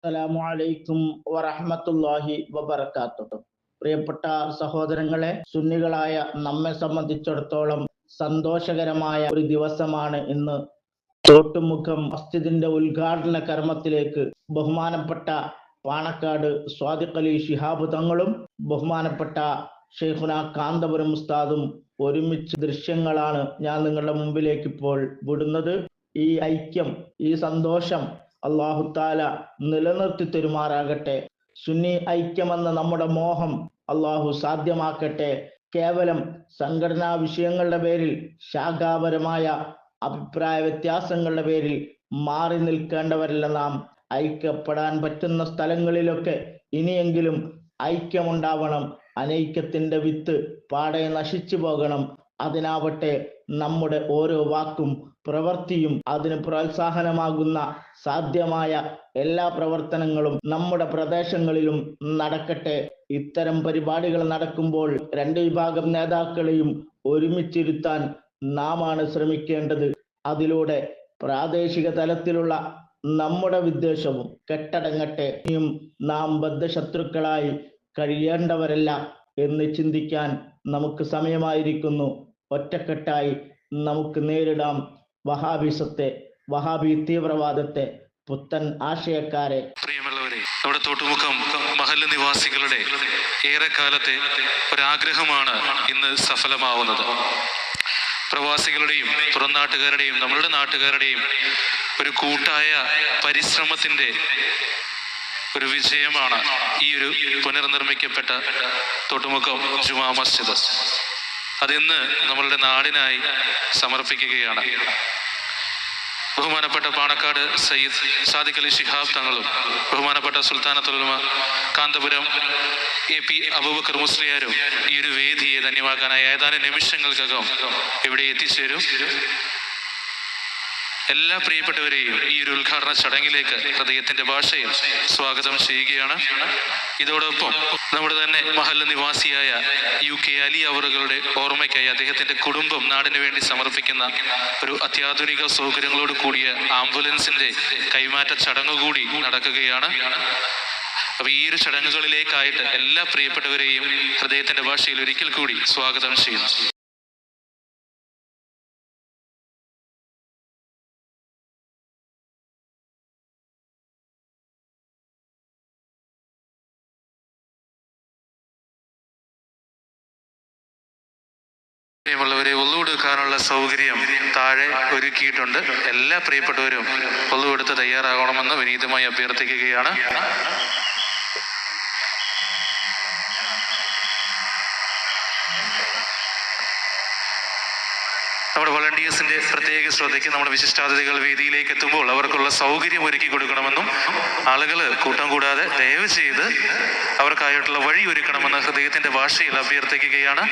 അസ്സലാമു അലൈക്കും വറഹ്മത്തുള്ളാഹി വബറകാതുഹു. പ്രിയപ്പെട്ട സഹോദരങ്ങളെ, സുന്നികളായ നമ്മെ സംബന്ധിച്ചിടത്തോളം സന്തോഷകരമായ ഒരു ദിവസമാണ് ഇന്ന്. തോട്ടുമുഖം മസ്ജിദിന്റെ ഉദ്ഘാടന കർമ്മത്തിലേക്ക് ബഹുമാനപ്പെട്ട പാണക്കാട് സ്വാദിഖ് അലി ശിഹാബ് തങ്ങളും ബഹുമാനപ്പെട്ട ഷെയ്ഖുന കാന്തപുരം ഉസ്താദും ഒരുമിച്ച് ദൃശ്യങ്ങളാണ് ഞാൻ നിങ്ങളുടെ മുമ്പിലേക്ക് ഇപ്പോൾ വിടുന്നത്. ഈ ഐക്യം, ഈ സന്തോഷം അല്ലാഹു തആല നിലനിർത്തി തരുമാറാകട്ടെ. സുന്നി ഐക്യമെന്ന നമ്മുടെ മോഹം അല്ലാഹു സാധ്യമാക്കട്ടെ. കേവലം സംഘടനാ വിഷയങ്ങളുടെ പേരിൽ, ശാഖാപരമായ അഭിപ്രായ വ്യത്യാസങ്ങളുടെ പേരിൽ മാറി നിൽക്കേണ്ടവരല്ല നാം. ഐക്യപ്പെടാൻ പറ്റുന്ന സ്ഥലങ്ങളിലൊക്കെ ഇനിയെങ്കിലും ഐക്യമുണ്ടാവണം. അനൈക്യത്തിന്റെ വിത്ത് പാടെ നശിച്ചു പോകണം. അതിനാവട്ടെ നമ്മുടെ ഓരോ വാക്കും പ്രവൃത്തിയും അതിന് പ്രോത്സാഹനമാകുന്ന സാധ്യമായ എല്ലാ പ്രവർത്തനങ്ങളും നമ്മുടെ പ്രദേശങ്ങളിലും നടക്കട്ടെ. ഇത്തരം പരിപാടികൾ നടക്കുമ്പോൾ രണ്ട് വിഭാഗം നേതാക്കളെയും ഒരുമിച്ചിരുത്താൻ നാമാണ് ശ്രമിക്കേണ്ടത്. അതിലൂടെ പ്രാദേശിക തലത്തിലുള്ള നമ്മുടെ വിദ്വേഷവും കെട്ടടങ്ങട്ടെ. ഇനിയും നാം ബദ്ധശത്രുക്കളായി കഴിയേണ്ടവരല്ല എന്ന് ചിന്തിക്കാൻ നമുക്ക് സമയമായിരിക്കുന്നു. ഒറ്റക്കെട്ടായി നമുക്ക് നേരിടാം വഹാബിസത്തെ, വഹാബി തീവ്രവാദത്തെ, പുത്തൻ ആശയക്കാരെ. പ്രിയമുള്ളവരെ, നമ്മുടെ തോട്ടുമുഖം മഹല്ല് നിവാസികളുടെ ഏറെക്കാലത്തെ ഒരാഗ്രഹമാണ് ഇന്ന് സഫലമാവുന്നത്. പ്രവാസികളുടെയും പുറംനാട്ടുകാരുടെയും നമ്മളുടെ നാട്ടുകാരുടെയും ഒരു കൂട്ടായ പരിശ്രമത്തിന്റെ ഒരു വിജയമാണ് ഈ ഒരു പുനർനിർമ്മിക്കപ്പെട്ട തോട്ടുമുഖം ജുമാ മസ്ജിദ്. അതിന്ന് നമ്മളുടെ നാടിനായി സമർപ്പിക്കുകയാണ്. ബഹുമാനപ്പെട്ട പാണക്കാട് സയ്യിദ് സാദിഖ് അലി ശിഹാബ് തങ്ങളും ബഹുമാനപ്പെട്ട സുൽത്താനത്തുൽ ഉലമ കാന്തപുരം AP അബൂബക്കർ മുസ്ലിയാരും ഈ ഒരു വേദിയെ ധന്യമാക്കാനായി ഏതാനും നിമിഷങ്ങൾക്കകം ഇവിടെ എത്തിച്ചേരും. എല്ലാ പ്രിയപ്പെട്ടവരെയും ഈ ഒരു ഉദ്ഘാടന ചടങ്ങിലേക്ക് ഹൃദയത്തിന്റെ ഭാഷയിൽ സ്വാഗതം ചെയ്യുകയാണ്. ഇതോടൊപ്പം നമ്മുടെ തന്നെ മഹല്ല് നിവാസിയായ UK അലി അവറുകളുടെ ഓർമ്മയ്ക്കായി അദ്ദേഹത്തിന്റെ കുടുംബം നാടിന് വേണ്ടി സമർപ്പിക്കുന്ന ഒരു അത്യാധുനിക സൗകര്യങ്ങളോട് കൂടിയ ആംബുലൻസിന്റെ കൈമാറ്റ ചടങ്ങ് കൂടി നടക്കുകയാണ്. അപ്പൊ ഈ ഒരു ചടങ്ങുകളിലേക്കായിട്ട് എല്ലാ പ്രിയപ്പെട്ടവരെയും ഹൃദയത്തിന്റെ ഭാഷയിൽ ഒരിക്കൽ കൂടി സ്വാഗതം ചെയ്യുന്നു. പ്രിയമുള്ളവരെ, ഒന്നുകൊടുക്കാനുള്ള സൗകര്യം താഴെ ഒരുക്കിയിട്ടുണ്ട്. എല്ലാ പ്രിയപ്പെട്ടവരും ഒന്നുകൊടുത്ത് തയ്യാറാകണമെന്ന് വിനീതമായി അഭ്യർത്ഥിക്കുകയാണ്. നമ്മുടെ വളണ്ടിയേഴ്സിന്റെ പ്രത്യേക ശ്രദ്ധയ്ക്ക് നമ്മുടെ വിശിഷ്ടാതിഥികൾ വേദിയിലേക്ക് എത്തുമ്പോൾ അവർക്കുള്ള സൗകര്യം ഒരുക്കി കൊടുക്കണമെന്നും ആളുകൾ കൂട്ടം കൂടാതെ ദയവ് ചെയ്ത് അവർക്കായിട്ടുള്ള വഴി ഒരുക്കണമെന്ന് ഹൃദയത്തിന്റെ ഭാഷയിൽ അഭ്യർത്ഥിക്കുകയാണ്.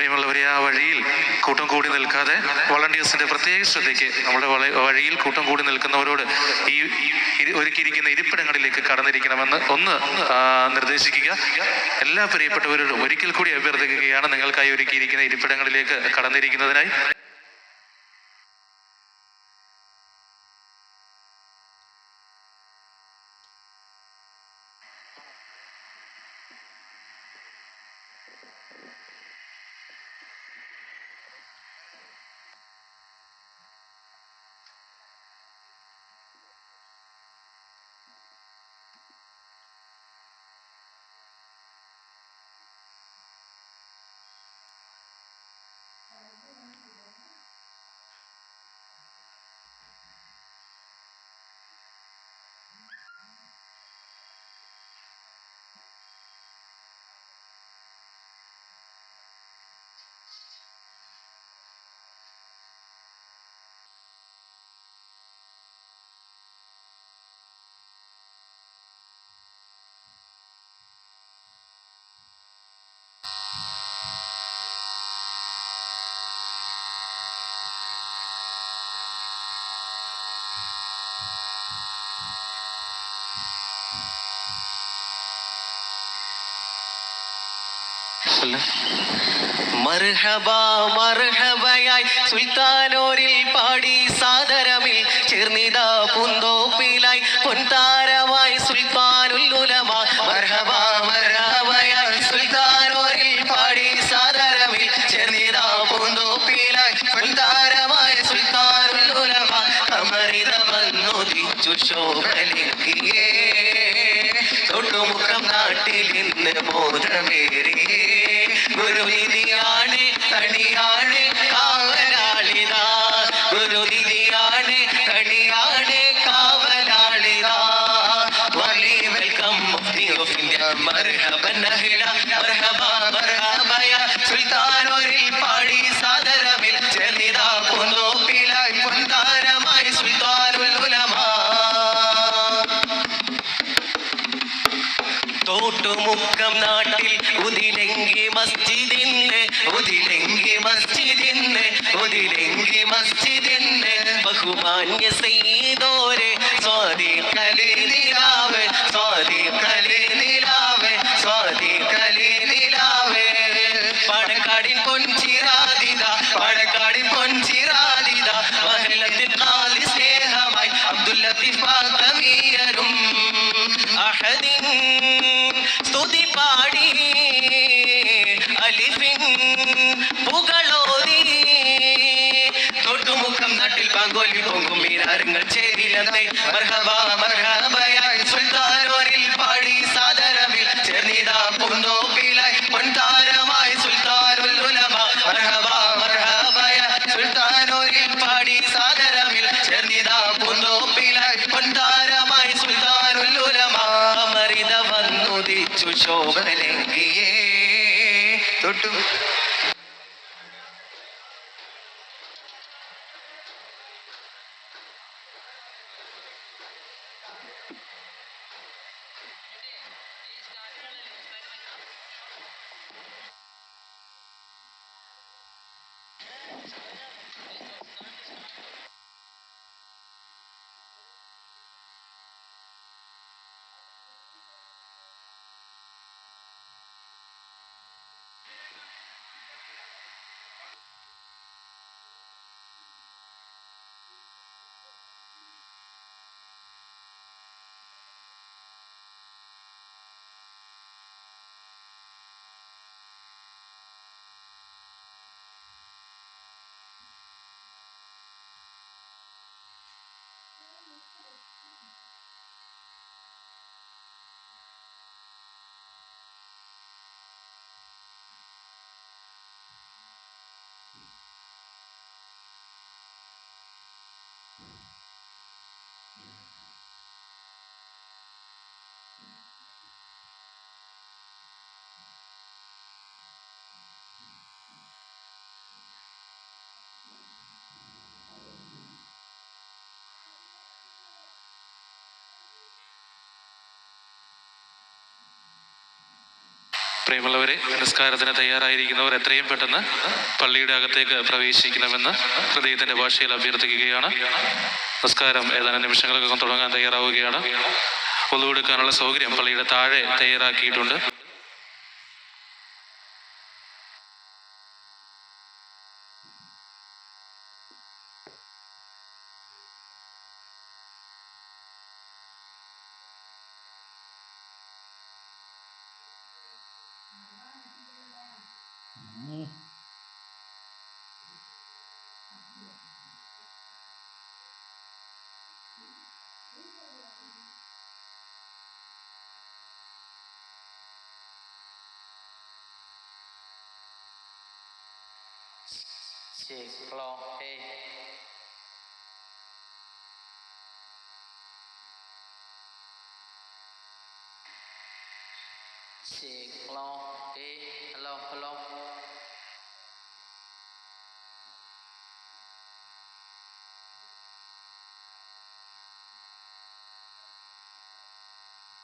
പ്രിയമുള്ളവരെ, ആ വഴിയിൽ കൂട്ടം കൂടി നിൽക്കാതെ വളണ്ടിയേഴ്സിന്റെ പ്രത്യേക ശ്രദ്ധയ്ക്ക് നമ്മുടെ വഴിയിൽ കൂട്ടം കൂടി നിൽക്കുന്നവരോട് ഈ ഒരുക്കിയിരിക്കുന്ന ഇരിപ്പിടങ്ങളിലേക്ക് കടന്നിരിക്കണമെന്ന് ഒന്ന് നിർദ്ദേശിക്കുക. എല്ലാ പ്രിയപ്പെട്ടവരോടും ഒരിക്കൽ കൂടി അഭ്യർത്ഥിക്കുകയാണ് നിങ്ങൾക്കായി ഒരുക്കിയിരിക്കുന്ന ഇരിപ്പിടങ്ങളിലേക്ക് കടന്നിരിക്കുന്നതിനായി. മർഹബ മർഹബയായി സുൽത്താനൂരിൽ പാടി സാദരമിൽ ചേർന്നിതാ പൂന്തോപ്പിലായി പൊൻതാരമായി സുൽത്താനുൽ ഉലമ. മർഹബ മർഹബയായി സുൽത്താനൂരിൽ പാടി സാദരമിൽ ചേർന്നിതാ പൂന്തോപ്പിലായി പൊൻതാരമായി സുൽത്താനുൽ ഉലമ. അമരിത വന്നുദിച്ചു ശോഭലെങ്കിയേ തൊട്ടുമുഖം നാട്ടിൽ ഇന്ന് മോദമേറിയേ. ഗുരുനിധിയാണ് കണിയാണ് കാവലാളിതാ. ഗുരുനിധിയാണ് കണിയാണ് കാവലാളിതാ. വലി വെൽക്കം മുഫ്തി ഓഫ് ഇന്ത്യ. മർഹബൻ അഹ്ല മർഹബ മർഹബയ സുൽത്താനൂരിൽ പാടി സാദരമിൽ ചേർന്നിതാ പൂന്തോപ്പിലായി പൊൻതാരമായി സുൽത്താനുൽ ഉലമ. തോട്ടുമുക്കം നാട്ടിൽ ഉദിലെങ്കി മസ്ജിദിന് ഉദിലെങ്കി മസ്ജിദിന് ഉദിലെങ്കി മസ്ജിദിന് ബഹുമാന്യ സയ്യിദോരെ സ്വാദിഖലി നിലാവേ സ്വാദിഖലി നിലാവേ സ്വാദിഖലി നിലാവേ. പാണക്കാടിൻ പൊൻചിറാദിത പാണക്കാടിൻ പൊൻചിറാദിത മഹല്ലത്തിൽ ഖാലി സ്നേഹമായി അബ്ദുൽ ലത്തീഫ് കവിയരും അഹദിൻ സ്തുതി പാടി അലിഫിൻ പുകളോതി. തൊട്ടുമുഖം നാട്ടിൽ പാങ്കോലി പൊങ്കും മീനാരങ്ങൾ ചേരിലെന്നേ. മർഹബ മർഹബയായി സുൽത്താനൂരിൽ പാടി സാദരമിൽ ചേർന്നിതാ പൂന്തോപ്പിലായി പൊൻതാരമായി സുൽത്താനുൽ ഉലമ. മർഹബ മർഹബയായി സുൽത്താനൂരിൽ പാടി സാദരമിൽ ചേർന്നിതാ പൂന്തോപ്പിലായി പൊൻതാരമായി സുൽത്താനുൽ ഉലമ. അമരിത വന്നുദിച്ചു ശോഭലെങ്കിയേ തൊട്ടു പ്രിയമുള്ളവരെ, നിസ്കാരത്തിന് തയ്യാറായിരിക്കുന്നവർ എത്രയും പെട്ടെന്ന് പള്ളിയുടെ അകത്തേക്ക് പ്രവേശിക്കണമെന്ന് ഹൃദയത്തിൻ്റെ ഭാഷയിൽ അഭ്യർത്ഥിക്കുകയാണ്. നിസ്കാരം ഏതാനും നിമിഷങ്ങൾക്കകം തുടങ്ങാൻ തയ്യാറാവുകയാണ്. ഒതുവെടുക്കാനുള്ള സൗകര്യം പള്ളിയുടെ താഴെ തയ്യാറാക്കിയിട്ടുണ്ട്.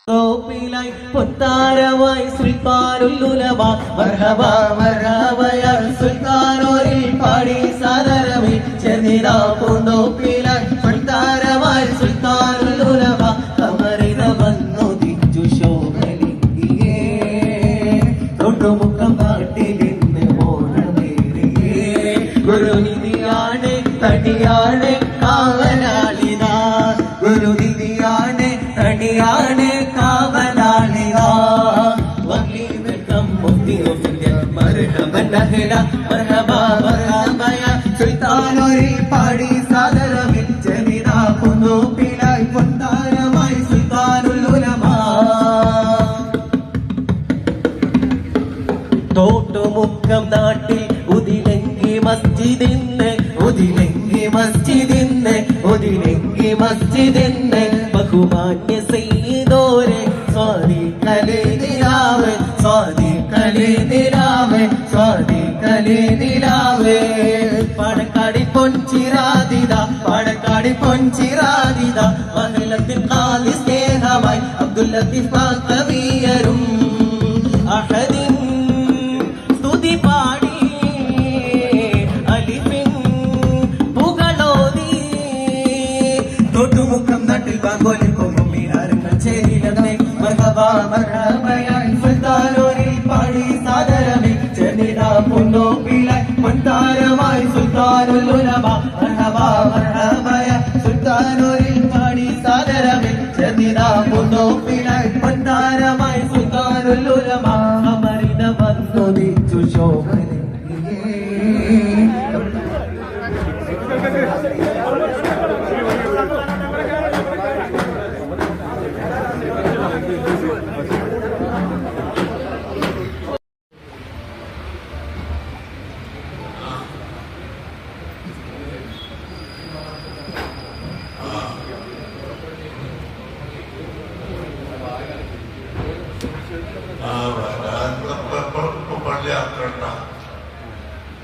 ോപ്പിലായി പൊത്താരമായി സുൽത്താനുല്ലുലമ മർഹബ മർഹബയ സുൽത്താനോരിൽ പാടി സാദരമി ചെന്നിതാ പൂന്തോപ്പിലായി പൊത്താരമായി സുൽത്താനുല്ലുലമ കമറിത വന്നുദിച്ചു ശോഭലിയേ തൊട്ടുമുഖം നാട്ടിലിന്ന് മോഹമേറിയേ ഗുരുനിധിയാണ് തടിയാണ് കാവലാളിതാ ഗുരുനിധിയാണ് തടിയാണ് സുൽത്താനോരിൽ പാടി സാദരമിൽ ചെറിയ പൊന്നോപ്പിലായി പൊന്താരമായി സുൽത്താനുല്ലുലമാ തോട്ടുമുക്കം നാട്ടിൽ ഉദിലെങ്കി മസ്ജിദിന്ന് ഒതിലെങ്കി മസ്ജിദിന്ന് ബഹുമാന്യ സയ്യിദോരെ സ്വാദിഖലേ നിലാവേ പാണക്കാടി പൊൻചിറാദിത മഹിളത്തിൽ കാലി സ്നേഹമായി അബ്ദുൽ ലത്തീഫ് കവിയരും അഹദിൻ സ്തുതി പാടി അലിഫിൻ പുകളോതി തൊട്ടുമുഖം നാട്ടിൽ ബാങ്കോലി പോകും മീനാരങ്ങൾ ചേരിലേ മർഹബ മർഹബയായി സുൽത്താനോരിൽ പാടി സാദരമി ചെന്നിതാ പൂന്തോപ്പിലായി പൊൻതാരമായി സുൽത്താനുല്ലുലമ മർഹബ മർഹബയ സുൽത്താനോരിൽ പാടി സാദരമി ചെന്നിതാ പൂന്തോപ്പിലായി പൊൻതാരമായി സുൽത്താനുല്ലുലമ അമരിത വന്നുദിച്ചു ശോഭനേ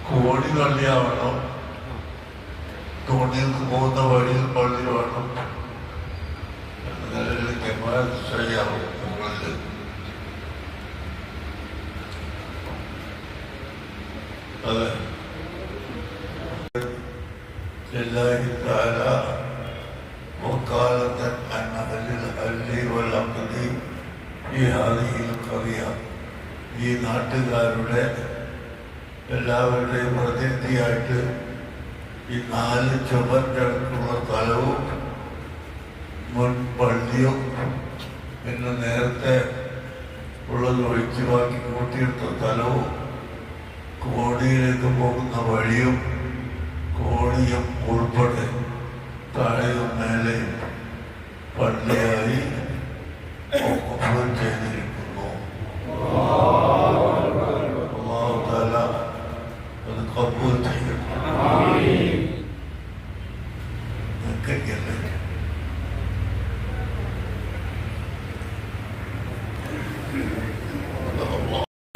കോടി പള്ളിയാവണം, തോണിയിൽ പോകുന്ന വഴിയിൽ പള്ളി വേണം. ശരിയാവും മുകളിൽ. അതെ, എല്ലാവരും കാല മുക്കാലത്തൻ അന്നഹലിൽ അല്ലി വല്ലി ഈ ഹാദിയിൽ കറിയ ഈ നാട്ടുകാരുടെ എല്ലാവരുടെയും പ്രതിനിധിയായിട്ട് ഈ 4 ചുമരിനടുത്തുള്ള സ്ഥലവും മുൻ പള്ളിയും പിന്നെ നേരത്തെ ഉള്ളത് ഒഴിച്ചു ബാക്കി കൂട്ടിയെടുത്ത സ്ഥലവും കോടിയിലേക്ക് പോകുന്ന വഴിയും കോടിയും ഉൾപ്പെടെ താഴെയും മേലെയും പള്ളിയായി ചെയ്തിരിക്കുന്നു. അല്ലാഹു തആല അത് ഖബൂൽ ചെയ്യട്ടെ.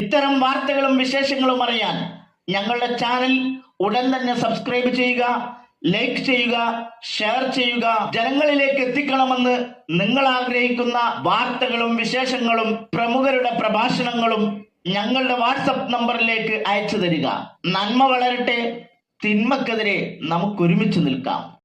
ഇത്തരം വാർത്തകളും വിശേഷങ്ങളും അറിയാൻ ഞങ്ങളുടെ ചാനൽ ഉടൻ തന്നെ സബ്സ്ക്രൈബ് ചെയ്യുക, ലൈക്ക് ചെയ്യുക, ഷെയർ ചെയ്യുക. ജനങ്ങളിലേക്ക് എത്തിക്കണമെന്ന് നിങ്ങൾ ആഗ്രഹിക്കുന്ന വാർത്തകളും വിശേഷങ്ങളും പ്രമുഖരുടെ പ്രഭാഷണങ്ങളും ഞങ്ങളുടെ വാട്സപ്പ് നമ്പറിലേക്ക് അയച്ചു തരിക. നന്മ വളരട്ടെ, തിന്മക്കെതിരെ നമുക്കൊരുമിച്ച് നിൽക്കാം.